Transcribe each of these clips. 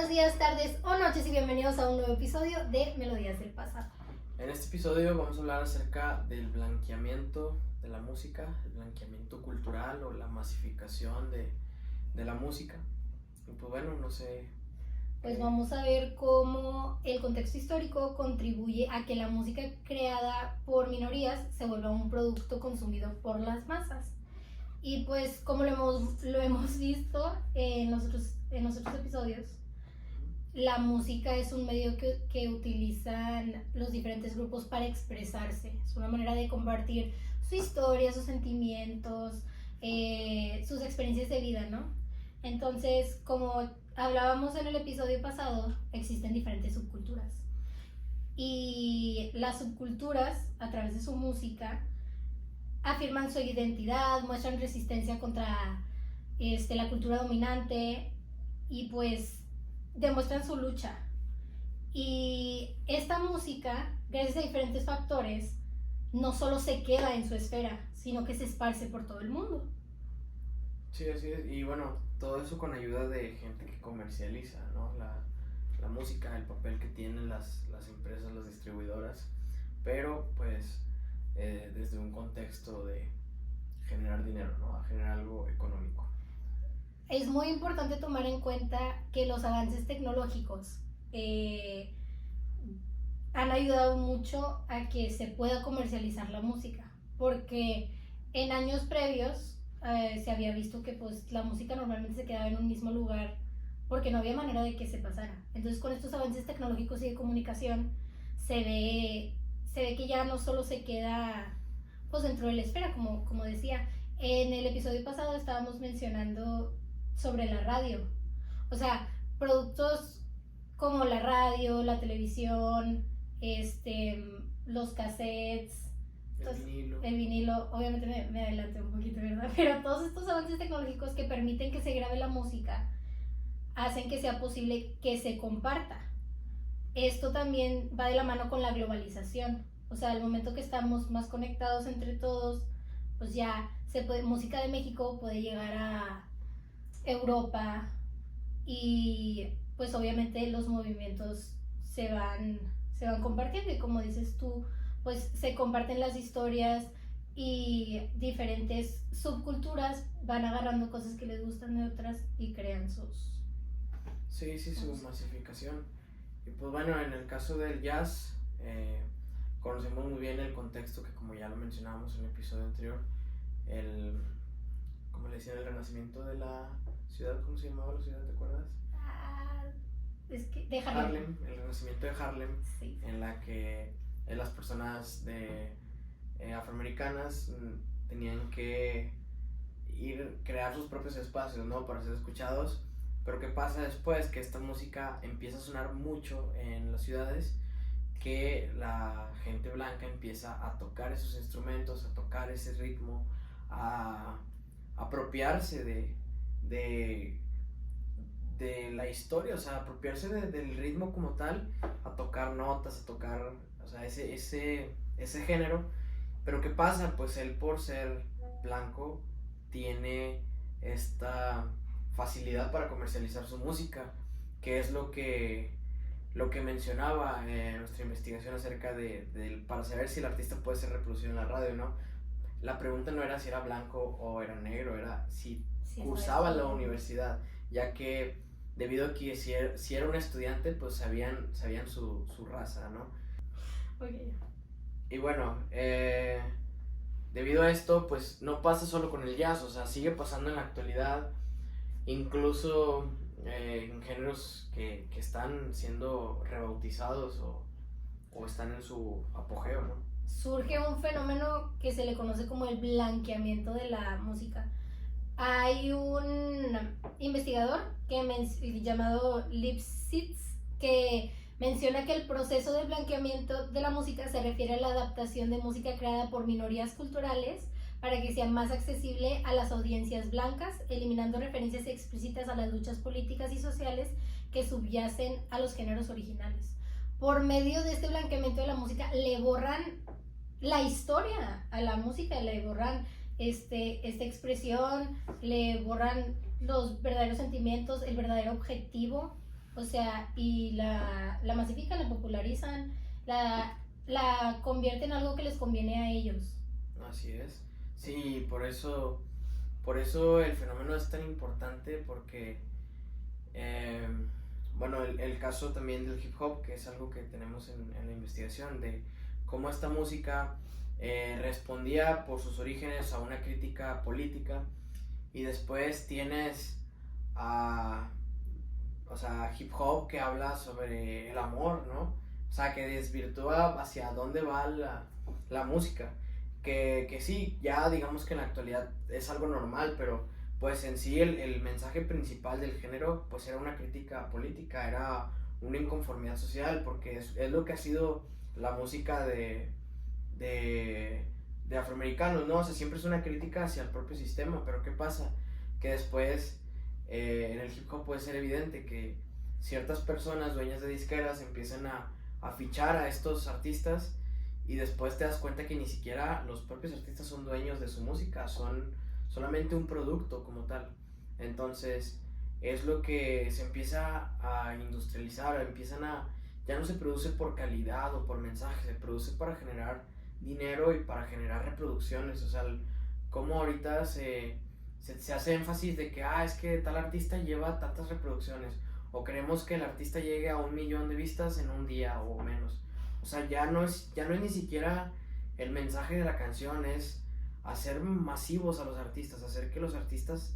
Buenos días, tardes o noches y bienvenidos a un nuevo episodio de Melodías del Pasado. En este episodio vamos a hablar acerca del blanqueamiento de la música, el blanqueamiento cultural o la masificación de la música. Y pues bueno, no sé. Pues vamos a ver cómo el contexto histórico contribuye a que la música creada por minorías se vuelva un producto consumido por las masas. Y pues como lo hemos visto en los otros episodios, la música es un medio que utilizan los diferentes grupos para expresarse. Es una manera de compartir su historia, sus sentimientos, sus experiencias de vida, ¿no? Entonces, como hablábamos en el episodio pasado, existen diferentes subculturas. Y las subculturas, a través de su música, afirman su identidad, muestran resistencia contra la cultura dominante y pues demuestran su lucha. Y esta música, gracias a diferentes factores, no solo se queda en su esfera, sino que se esparce por todo el mundo. Sí, así es. Y bueno, todo eso con ayuda de gente que comercializa, ¿no? La música, el papel que tienen las empresas, las distribuidoras, pero pues desde un contexto de generar dinero, ¿no? A generar algo económico. Es muy importante tomar en cuenta que los avances tecnológicos han ayudado mucho a que se pueda comercializar la música, porque en años previos se había visto que pues la música normalmente se quedaba en un mismo lugar porque no había manera de que se pasara. Entonces con estos avances tecnológicos y de comunicación se ve que ya no solo se queda pues dentro de la esfera, como decía. En el episodio pasado estábamos mencionando sobre la radio. O sea, productos como la radio, la televisión, los cassettes, el vinilo, obviamente me adelanté un poquito, ¿verdad? Pero todos estos avances tecnológicos que permiten que se grabe la música hacen que sea posible que se comparta. Esto también va de la mano con la globalización. O sea, al momento que estamos más conectados entre todos, pues ya música de México puede llegar a Europa y pues obviamente los movimientos se van compartiendo y como dices tú, pues se comparten las historias y diferentes subculturas van agarrando cosas que les gustan de otras y crean sus... Sí, su masificación. Y pues bueno, en el caso del jazz, conocemos muy bien el contexto que, como ya lo mencionábamos en el episodio anterior, como le decían, el renacimiento de la ciudad. ¿Cómo se llamaba la ciudad? ¿Te acuerdas? Es que de Harlem. El renacimiento de Harlem, sí. En la que las personas afroamericanas tenían que crear sus propios espacios, ¿no? Para ser escuchados. Pero ¿qué pasa después? Que esta música empieza a sonar mucho en las ciudades, que la gente blanca empieza a tocar esos instrumentos, a tocar ese ritmo, a apropiarse de la historia, o sea, apropiarse del ritmo como tal, a tocar notas, a tocar, o sea, ese género. Pero ¿qué pasa? Pues él, por ser blanco, tiene esta facilidad para comercializar su música, que es lo que mencionaba en nuestra investigación acerca para saber si el artista puede ser reproducido en la radio, ¿no? La pregunta no era si era blanco o era negro, era si cursaba la universidad, ya que debido a que si era un estudiante, pues sabían su raza, ¿no? Okay. Y bueno, debido a esto, pues no pasa solo con el jazz, o sea, sigue pasando en la actualidad, incluso en géneros que están siendo rebautizados o están en su apogeo, ¿no? Surge un fenómeno que se le conoce como el blanqueamiento de la música. Hay un investigador llamado Lipsitz que menciona que el proceso de blanqueamiento de la música se refiere a la adaptación de música creada por minorías culturales para que sea más accesible a las audiencias blancas, eliminando referencias explícitas a las luchas políticas y sociales que subyacen a los géneros originales. Por medio de este blanqueamiento de la música le borran la historia a la música, le borran esta expresión, le borran los verdaderos sentimientos, el verdadero objetivo O sea, y la masifican, la popularizan, la convierten en algo que les conviene a ellos. Así es. Sí, por eso el fenómeno es tan importante porque, eh, bueno, el caso también del hip hop, que es algo que tenemos en la investigación, de cómo esta música respondía por sus orígenes a una crítica política y después tienes a, o sea, hip hop que habla sobre el amor, ¿no? O sea, que desvirtúa hacia dónde va la música. Que sí, ya digamos que en la actualidad es algo normal, pero pues en sí el mensaje principal del género pues era una crítica política, era una inconformidad social, porque es lo que ha sido la música de, de afroamericanos, ¿no? O sea, siempre es una crítica hacia el propio sistema, pero ¿qué pasa? Que después en el hip hop puede ser evidente que ciertas personas dueñas de disqueras empiezan a fichar a estos artistas y después te das cuenta que ni siquiera los propios artistas son dueños de su música, son solamente un producto como tal. Entonces es lo que se empieza a industrializar, ya no se produce por calidad o por mensaje, se produce para generar dinero y para generar reproducciones. O sea, como ahorita se hace énfasis de que, es que tal artista lleva tantas reproducciones, o queremos que el artista llegue a 1 millón de vistas en un día o menos. O sea, ya no es ni siquiera el mensaje de la canción, es hacer masivos a los artistas, hacer que los artistas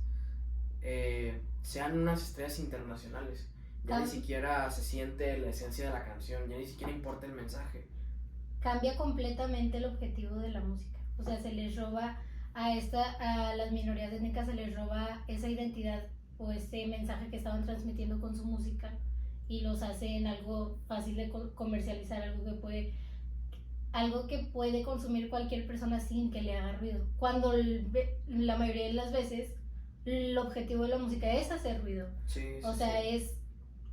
sean unas estrellas internacionales. Ya ni siquiera se siente la esencia de la canción, ya ni siquiera importa el mensaje. Cambia completamente el objetivo de la música. O sea, se les roba a las minorías étnicas, se les roba esa identidad o ese mensaje que estaban transmitiendo con su música y los hace en algo fácil de comercializar, algo que puede consumir cualquier persona sin que le haga ruido. Cuando la mayoría de las veces el objetivo de la música es hacer ruido. Sí, o sea, es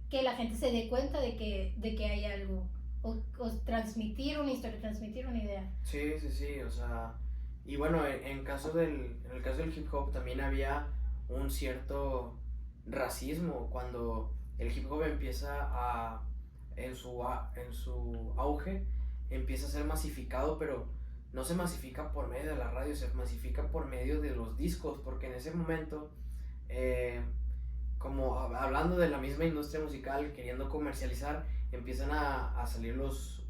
que la gente se dé cuenta de que hay algo. O transmitir una historia, transmitir una idea. Sí, o sea, y bueno, en el caso del hip hop también había un cierto racismo cuando el hip hop empieza en su auge, empieza a ser masificado, pero no se masifica por medio de la radio, se masifica por medio de los discos, porque en ese momento, como hablando de la misma industria musical, queriendo comercializar, empiezan a salir los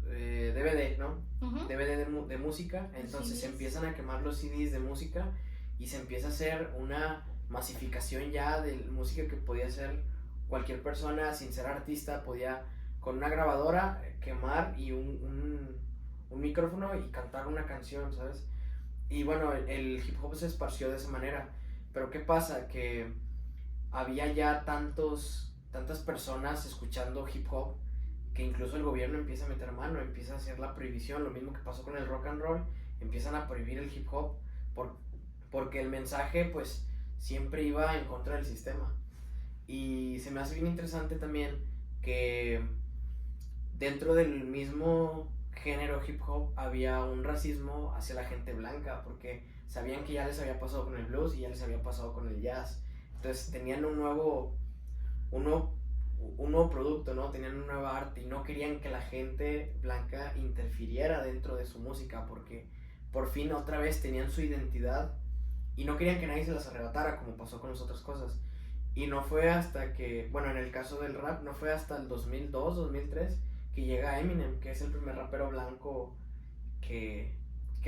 DVD, ¿no? Uh-huh. DVD de música, entonces se empiezan a quemar los CDs de música y se empieza a hacer una masificación ya de música que podía hacer cualquier persona sin ser artista, podía con una grabadora quemar y un micrófono y cantar una canción, ¿sabes? Y bueno, el hip hop se esparció de esa manera, pero ¿qué pasa? Que había ya tantas personas escuchando hip hop que incluso el gobierno empieza a meter mano, empieza a hacer la prohibición, lo mismo que pasó con el rock and roll, empiezan a prohibir el hip hop porque el mensaje pues siempre iba en contra del sistema. Y se me hace bien interesante también que dentro del mismo género hip hop había un racismo hacia la gente blanca, porque sabían que ya les había pasado con el blues y ya les había pasado con el jazz. Entonces tenían un nuevo producto, ¿no? Tenían un nuevo arte y no querían que la gente blanca interfiriera dentro de su música, porque por fin otra vez tenían su identidad y no querían que nadie se las arrebatara, como pasó con las otras cosas. Y no fue hasta que, bueno, en el caso del rap, no fue hasta el 2002, 2003 que llega Eminem, que es el primer rapero blanco que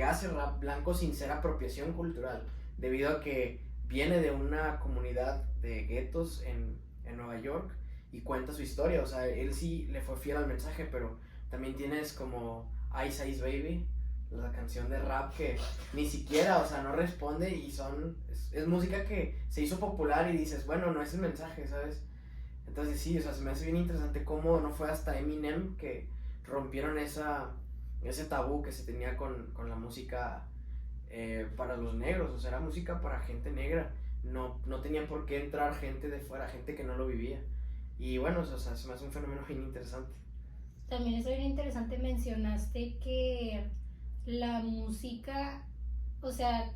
hace rap blanco sin ser apropiación cultural, debido a que viene de una comunidad de guetos en Nueva York y cuenta su historia. O sea, él sí le fue fiel al mensaje, pero también tienes como Ice Ice Baby, la canción de rap que ni siquiera, o sea, no responde y es música que se hizo popular y dices, bueno, no es el mensaje, ¿sabes? Entonces sí, o sea, se me hace bien interesante cómo no fue hasta Eminem que rompieron ese tabú que se tenía con la música para los negros. O sea, era música para gente negra, no tenía por qué entrar gente de fuera, gente que no lo vivía. Y bueno, o sea, se me hace un fenómeno bien interesante. También es bien interesante, mencionaste que la música, o sea,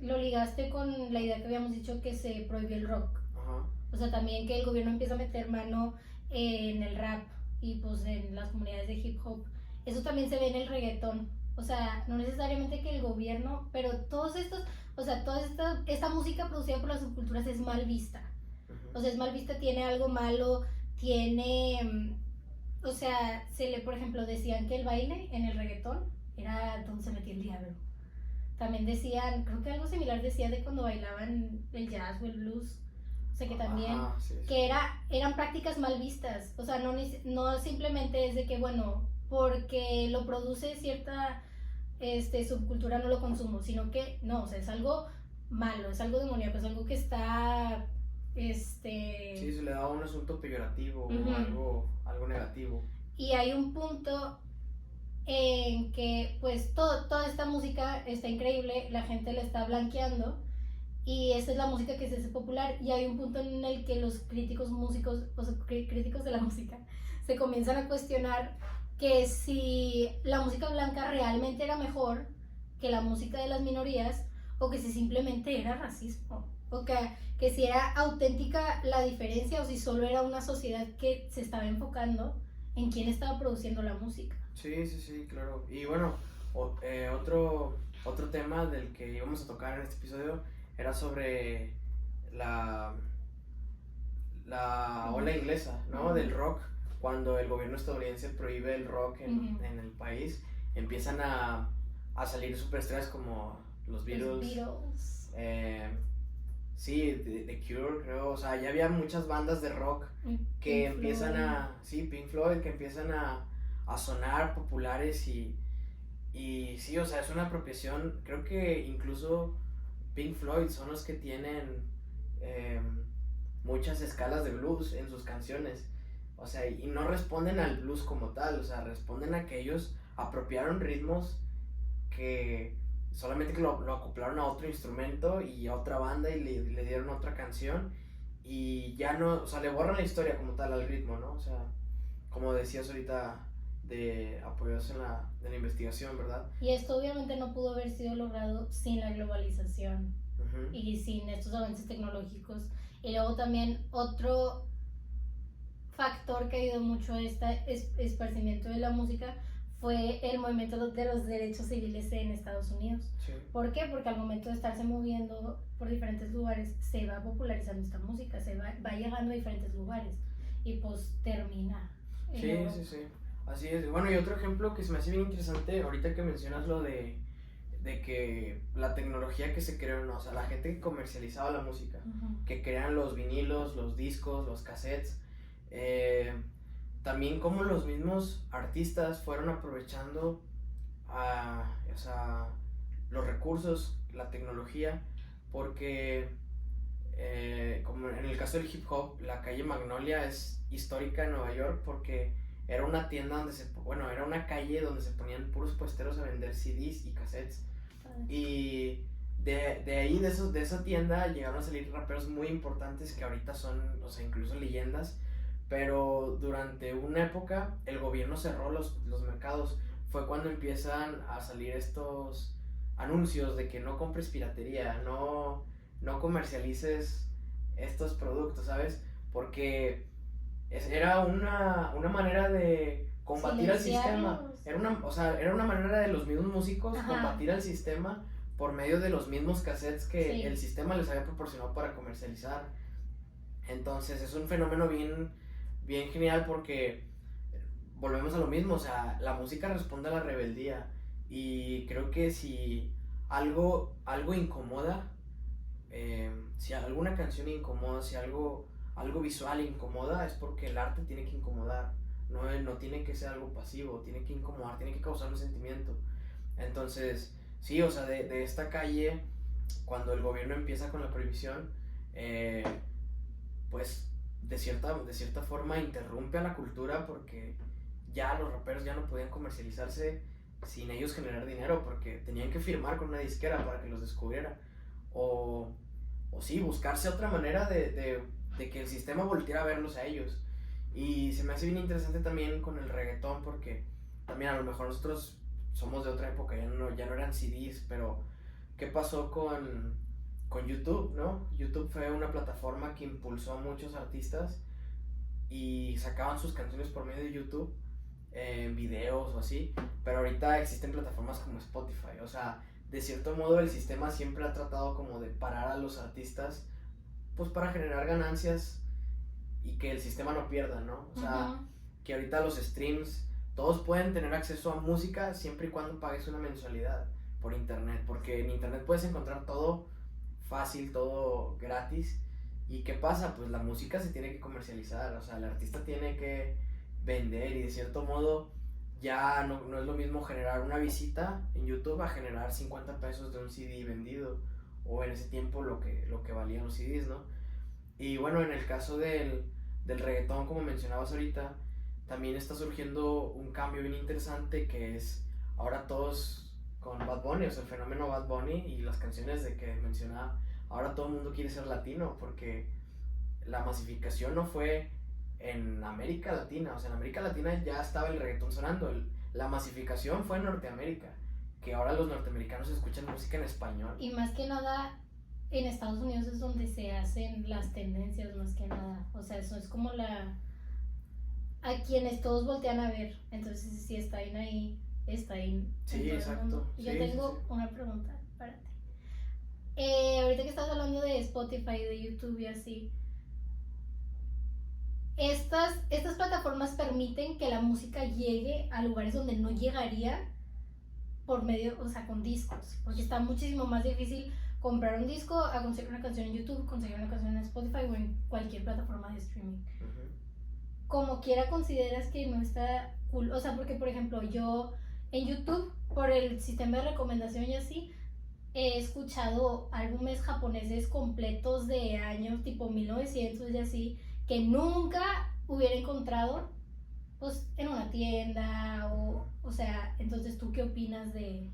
lo ligaste con la idea que habíamos dicho que se prohibió el rock. Ajá. O sea, también que el gobierno empieza a meter mano en el rap y pues en las comunidades de hip hop. Eso también se ve en el reggaetón. O sea, no necesariamente que el gobierno, pero todos estos, o sea, toda esta música producida por las subculturas es mal vista. O sea, es mal vista, tiene algo malo, tiene, o sea, por ejemplo, decían que el baile en el reggaetón era donde se metía el diablo. También decían, creo que algo similar decía de cuando bailaban el jazz o el blues. O sea, que también, Ajá, sí, sí. que eran prácticas mal vistas. O sea, no simplemente es de que, bueno, porque lo produce cierta subcultura no lo consumo, sino que, no, o sea, es algo malo, es algo demoníaco, es algo que está, Sí, se le da un asunto peyorativo o algo negativo. Y hay un punto en que pues toda esta música está increíble, la gente la está blanqueando y esta es la música que se hace popular y hay un punto en el que los críticos músicos, o sea, críticos de la música, se comienzan a cuestionar que si la música blanca realmente era mejor que la música de las minorías o que si simplemente era racismo o que si era auténtica la diferencia o si solo era una sociedad que se estaba enfocando en quién estaba produciendo la música. Sí, claro. Y bueno, otro tema del que íbamos a tocar en este episodio era sobre la ola inglesa, ¿no? Del rock. Cuando el gobierno estadounidense prohíbe el rock en el país, empiezan a salir superestrellas como los Beatles. Sí, The Cure, creo. O sea, ya había muchas bandas de rock que empiezan a... Sí, Pink Floyd, que empiezan a sonar populares y sí, o sea, es una apropiación. Creo que incluso Pink Floyd son los que tienen muchas escalas de blues en sus canciones. O sea, y no responden al blues como tal, o sea, responden a que ellos apropiaron ritmos que solamente que lo acoplaron a otro instrumento y a otra banda y le dieron otra canción y ya no, o sea, le borran la historia como tal al ritmo, ¿no? O sea, como decías ahorita, de apoyarse en la investigación, ¿verdad? Y esto obviamente no pudo haber sido logrado sin la globalización y sin estos avances tecnológicos. Y luego también otro factor que ayudó mucho a este esparcimiento de la música fue el movimiento de los derechos civiles en Estados Unidos. Sí. ¿Por qué? Porque al momento de estarse moviendo por diferentes lugares se va popularizando esta música, va llegando a diferentes lugares y pues termina. Sí. Así es. Bueno, y otro ejemplo que se me hace bien interesante ahorita que mencionas lo de que la tecnología que se creó, ¿no? O sea, la gente que comercializaba la música, que crean los vinilos, los discos, los cassettes, también como los mismos artistas fueron aprovechando o sea, los recursos, la tecnología, porque como en el caso del hip hop, la calle Magnolia es histórica en Nueva York porque era una tienda era una calle donde se ponían puros puesteros a vender CDs y cassettes. Y de ahí, de esa tienda, llegaron a salir raperos muy importantes que ahorita son, o sea, incluso leyendas. Pero durante una época el gobierno cerró los mercados. Fue cuando empiezan a salir estos anuncios de que no compres piratería, no comercialices estos productos, ¿sabes? Porque era una manera de combatir al sistema. Era una manera de los mismos músicos combatir al sistema por medio de los mismos cassettes que el sistema les había proporcionado para comercializar. Entonces es un fenómeno bien genial porque volvemos a lo mismo, o sea, la música responde a la rebeldía y creo que si algo incomoda, si alguna canción incomoda, si algo visual incomoda, es porque el arte tiene que incomodar, no tiene que ser algo pasivo, tiene que incomodar, tiene que causar un sentimiento. Entonces, sí, o sea, de esta calle, cuando el gobierno empieza con la prohibición, pues de cierta forma interrumpe a la cultura porque ya los raperos ya no podían comercializarse sin ellos generar dinero porque tenían que firmar con una disquera para que los descubriera o sí, buscarse otra manera de que el sistema volteara a verlos a ellos. Y se me hace bien interesante también con el reggaetón porque también a lo mejor nosotros somos de otra época, ya no eran CDs, pero ¿qué pasó con con YouTube, ¿no? YouTube fue una plataforma que impulsó a muchos artistas y sacaban sus canciones por medio de YouTube, videos o así, pero ahorita existen plataformas como Spotify, o sea, de cierto modo el sistema siempre ha tratado como de parar a los artistas, pues para generar ganancias y que el sistema no pierda, ¿no? O sea, Ujú. que ahorita los streams, todos pueden tener acceso a música siempre y cuando pagues una mensualidad por internet, porque en internet puedes encontrar todo fácil, todo gratis. ¿Y qué pasa? Pues la música se tiene que comercializar, o sea, el artista tiene que vender y de cierto modo ya no es lo mismo generar una visita en YouTube a generar 50 pesos de un CD vendido o en ese tiempo lo que valían los CDs, ¿no? Y bueno, en el caso del reggaetón, como mencionabas ahorita, también está surgiendo un cambio bien interesante que es ahora todos con Bad Bunny, o sea, el fenómeno Bad Bunny y las canciones de que mencionaba, ahora todo el mundo quiere ser latino porque la masificación no fue en América Latina, o sea, en América Latina ya estaba el reggaetón sonando, la masificación fue en Norteamérica, que ahora los norteamericanos escuchan música en español. Y más que nada, en Estados Unidos es donde se hacen las tendencias, más que nada. O sea, eso es como a quienes todos voltean a ver. Entonces, si está ahí, está ahí en Sí, todo el mundo. exacto. Y Sí, yo sí, tengo sí. una pregunta para ti. Ahorita que estás hablando de Spotify, de YouTube y así, estas plataformas permiten que la música llegue a lugares donde no llegaría por medio, o sea, con discos, porque está muchísimo más difícil comprar un disco a conseguir una canción en YouTube, conseguir una canción en Spotify o en cualquier plataforma de streaming. Ujú. Como quiera consideras que no está cool, o sea, porque por ejemplo yo en YouTube, por el sistema de recomendación y así, he escuchado álbumes japoneses completos de años tipo 1900 y así, que nunca hubiera encontrado pues en una tienda o sea, entonces tú qué opinas de...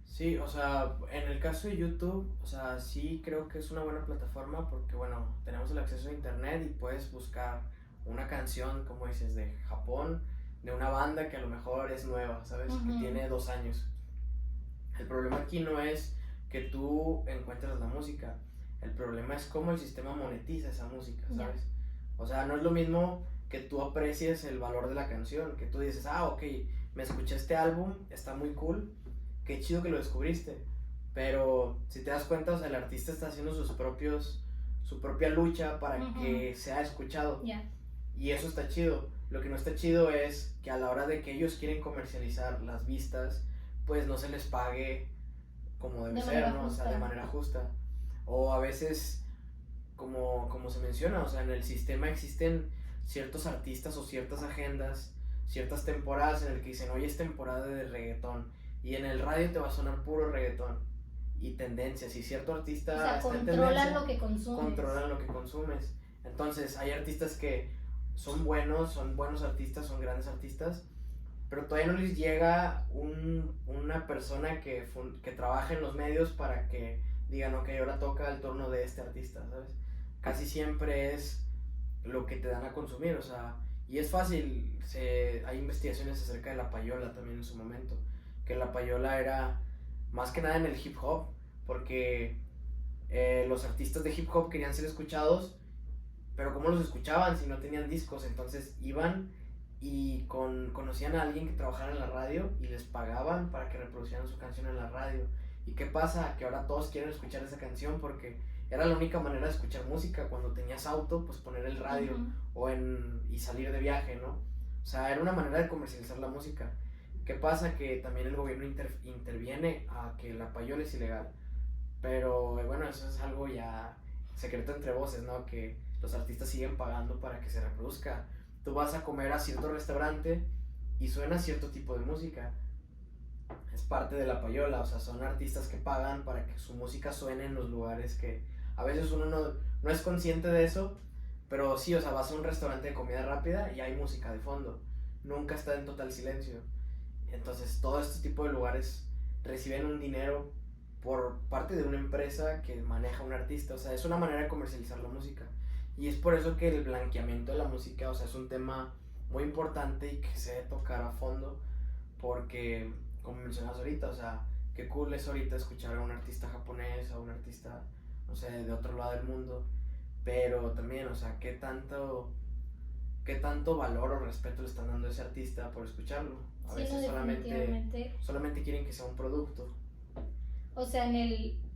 Sí, o sea, en el caso de YouTube, o sea, sí creo que es una buena plataforma porque, bueno, tenemos el acceso a internet y puedes buscar una canción, como dices, de Japón, de una banda que a lo mejor es nueva, ¿sabes? Que Ujú. tiene 2 años. El problema aquí no es que tú encuentres la música, el problema es cómo el sistema monetiza esa música, Ya. ¿sabes? O sea, no es lo mismo que tú aprecies el valor de la canción, que tú dices, ah, ok, me escuché este álbum, está muy cool, qué chido que lo descubriste. Pero si te das cuenta, o sea, el artista está haciendo su propia lucha para Ujú. que sea escuchado. Ya. Y eso está chido. Lo que no está chido es que a la hora de que ellos quieren comercializar las vistas, pues no se les pague como debe De ser, manera ¿no? O sea, de justa. manera justa. O a veces, como se menciona, o sea, en el sistema existen ciertos artistas o ciertas agendas, ciertas temporadas en el que dicen, hoy es temporada de reggaetón. Y en el radio te va a sonar puro reggaetón. Y tendencias. Si cierto O artista sea, está en controlan tendencia, lo que consumes. controlan lo que consumes. Entonces, hay artistas que son buenos artistas, son grandes artistas, pero todavía no les llega una persona que trabaje en los medios para que digan, ok, ahora toca el turno de este artista, ¿sabes? Casi siempre es lo que te dan a consumir, o sea, y es fácil, hay investigaciones acerca de la payola también en su momento, que la payola era más que nada en el hip hop, porque los artistas de hip hop querían ser escuchados, pero ¿cómo los escuchaban si no tenían discos? Entonces iban y conocían a alguien que trabajara en la radio y les pagaban para que reproducieran su canción en la radio. ¿Y qué pasa? Que ahora todos quieren escuchar esa canción porque era la única manera de escuchar música. Cuando tenías auto, pues poner el radio y salir de viaje, ¿no? O sea, era una manera de comercializar la música. ¿Qué pasa? Que también el gobierno interviene a que la payola es ilegal. Pero bueno, eso es algo ya secreto entre voces, ¿no? Que los artistas siguen pagando para que se reproduzca. Tú vas a comer a cierto restaurante y suena cierto tipo de música. Es parte de la payola, o sea, son artistas que pagan para que su música suene en los lugares que a veces uno no es consciente de eso, pero sí, o sea, vas a un restaurante de comida rápida y hay música de fondo. Nunca está en total silencio. Entonces, todo este tipo de lugares reciben un dinero por parte de una empresa que maneja un artista. O sea, es una manera de comercializar la música. Y es por eso que el blanqueamiento de la música, o sea, es un tema muy importante y que se debe tocar a fondo. Porque, como mencionas ahorita, o sea, qué cool es ahorita escuchar a un artista japonés, a un artista o sea, de otro lado del mundo, pero también, o sea, qué tanto valor o respeto le están dando a ese artista por escucharlo. A Sí, no, veces definitivamente. solamente quieren que sea un producto. O sea,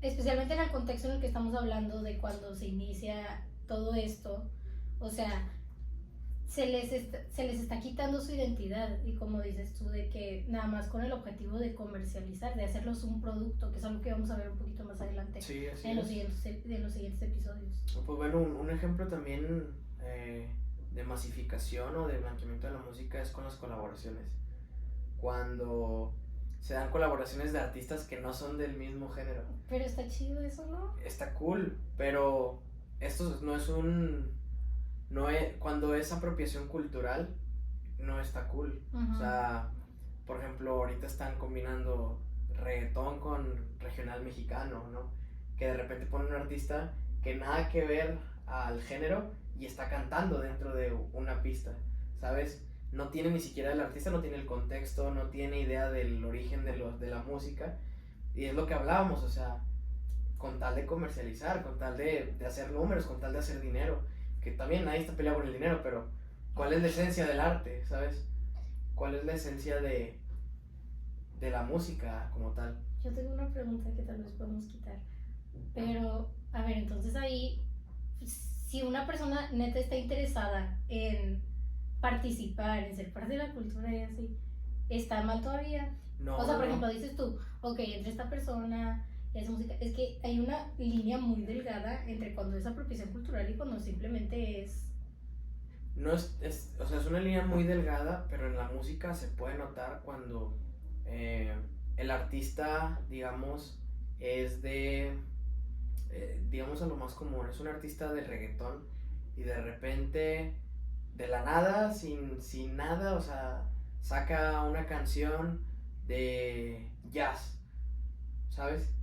especialmente en el contexto en el que estamos hablando de cuando se inicia todo esto, o sea, se les está quitando su identidad y como dices tú, de que nada más con el objetivo de comercializar, de hacerlos un producto, que es algo que vamos a ver un poquito más adelante Sí, así en es. los siguientes episodios. Pues bueno, un ejemplo también de masificación o de blanqueamiento de la música es con las colaboraciones. Cuando se dan colaboraciones de artistas que no son del mismo género. Pero está chido eso, ¿no? Está cool, pero esto no es un... No es, cuando es apropiación cultural, no está cool. Uh-huh. O sea, por ejemplo, ahorita están combinando reggaetón con regional mexicano, ¿no? Que de repente ponen un artista que nada que ver al género y está cantando dentro de una pista, ¿sabes? No tiene ni siquiera el artista, no tiene el contexto, no tiene idea del origen de la música. Y es lo que hablábamos, o sea, con tal de comercializar, con tal de hacer números, con tal de hacer dinero. Que también nadie está peleado por el dinero, pero ¿cuál es la esencia del arte, sabes? ¿Cuál es la esencia de la música como tal? Yo tengo una pregunta que tal vez podemos quitar. Pero, a ver, entonces ahí, si una persona neta está interesada en participar, en ser parte de la cultura y así, ¿está mal todavía? No, O sea, por no. ejemplo, dices tú, ok, entre esta persona y esa música, es que hay una línea muy delgada entre cuando es apropiación cultural y cuando simplemente es... No o sea, es una línea muy delgada, pero en la música se puede notar cuando el artista, digamos, es digamos a lo más común, es un artista de reggaetón y de repente, de la nada, sin nada, o sea, saca una canción de jazz, ¿sabes?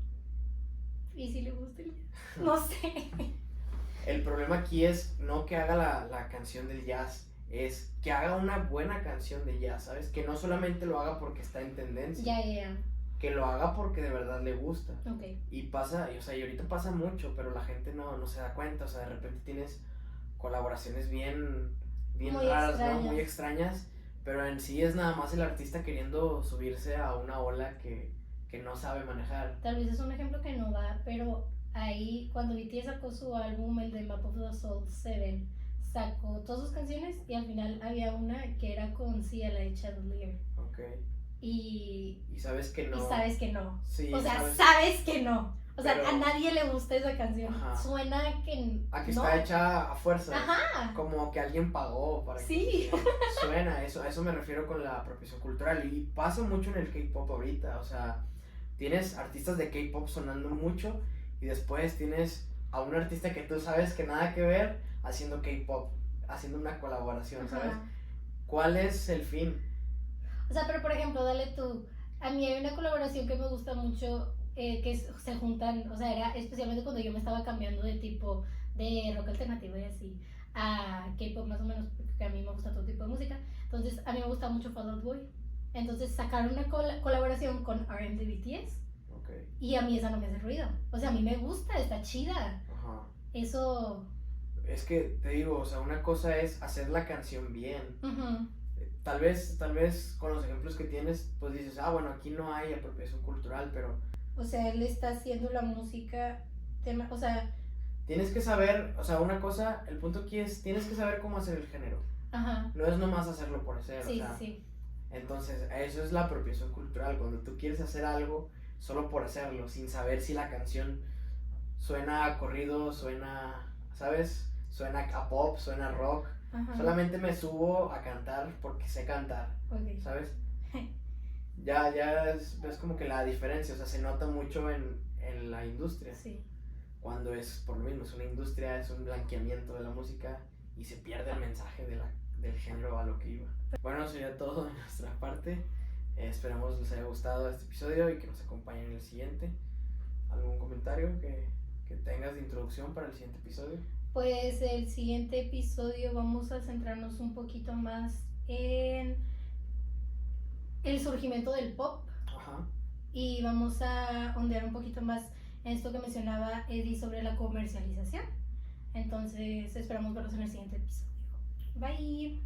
¿Y si le gusta el... No sé. El problema aquí es no que haga la canción del jazz, es que haga una buena canción de jazz, ¿sabes? Que no solamente lo haga porque está en tendencia, Ya. que lo haga porque de verdad le gusta. Ok. Y pasa, o sea, y ahorita pasa mucho, pero la gente no se da cuenta, o sea, de repente tienes colaboraciones bien Muy raras, extrañas. ¿no? Muy extrañas, pero en sí es nada más el artista queriendo subirse a una ola que no sabe manejar. Tal vez es un ejemplo que no va, pero ahí cuando BTS sacó su álbum, el de Map of the Soul 7, sacó todas sus canciones y al final había una que era con Sia, la de Chandelier. Ok. Y sabes que no. Y sabes que no. Sí, o sea, sabes que no. O sea, pero... a nadie le gusta esa canción. Ajá. Suena que a que no. está hecha a fuerza. Ajá. Como que alguien pagó para sí. que suena. A eso me refiero con la apropiación cultural. Y pasa mucho en el K-pop ahorita. O sea, tienes artistas de K-pop sonando mucho y después tienes a un artista que tú sabes que nada que ver haciendo K-pop, haciendo una colaboración, ¿sabes? Ajá. ¿Cuál es el fin? O sea, pero por ejemplo, dale tú. A mí hay una colaboración que me gusta mucho, se juntan, o sea, era especialmente cuando yo me estaba cambiando de tipo de rock alternativo y así a K-pop más o menos, porque a mí me gusta todo tipo de música. Entonces, a mí me gusta mucho Fall Out Boy. Entonces, sacaron una colaboración con RM de BTS. Okay. Y a mí esa no me hace ruido. O sea, a mí me gusta, está chida. Ajá. Eso... Es que te digo, o sea, una cosa es hacer la canción bien. Uh-huh. Tal vez con los ejemplos que tienes, pues dices, bueno, aquí no hay apropiación cultural, pero... O sea, él está haciendo la música, o sea... Tienes que saber, o sea, una cosa, el punto aquí es, tienes que saber cómo hacer el género. Ajá. No es nomás hacerlo por hacer, sí, o sea... Sí. Entonces, eso es la apropiación cultural, cuando tú quieres hacer algo solo por hacerlo, sin saber si la canción suena a corrido, suena, ¿sabes? Suena a pop, suena a rock. Ajá. Solamente me subo a cantar porque sé cantar, okay. ¿sabes? ya es como que la diferencia, o sea, se nota mucho en la industria. Sí. Cuando es por lo mismo, es una industria, es un blanqueamiento de la música y se pierde el mensaje del género a lo que iba. Bueno, eso sería todo de nuestra parte. Esperamos les haya gustado este episodio y que nos acompañen en el siguiente. ¿Algún comentario que tengas de introducción para el siguiente episodio? Pues el siguiente episodio vamos a centrarnos un poquito más en el surgimiento del pop. Ajá. Y vamos a ondear un poquito más esto que mencionaba Eddie sobre la comercialización. Entonces esperamos verlos en el siguiente episodio. Bye.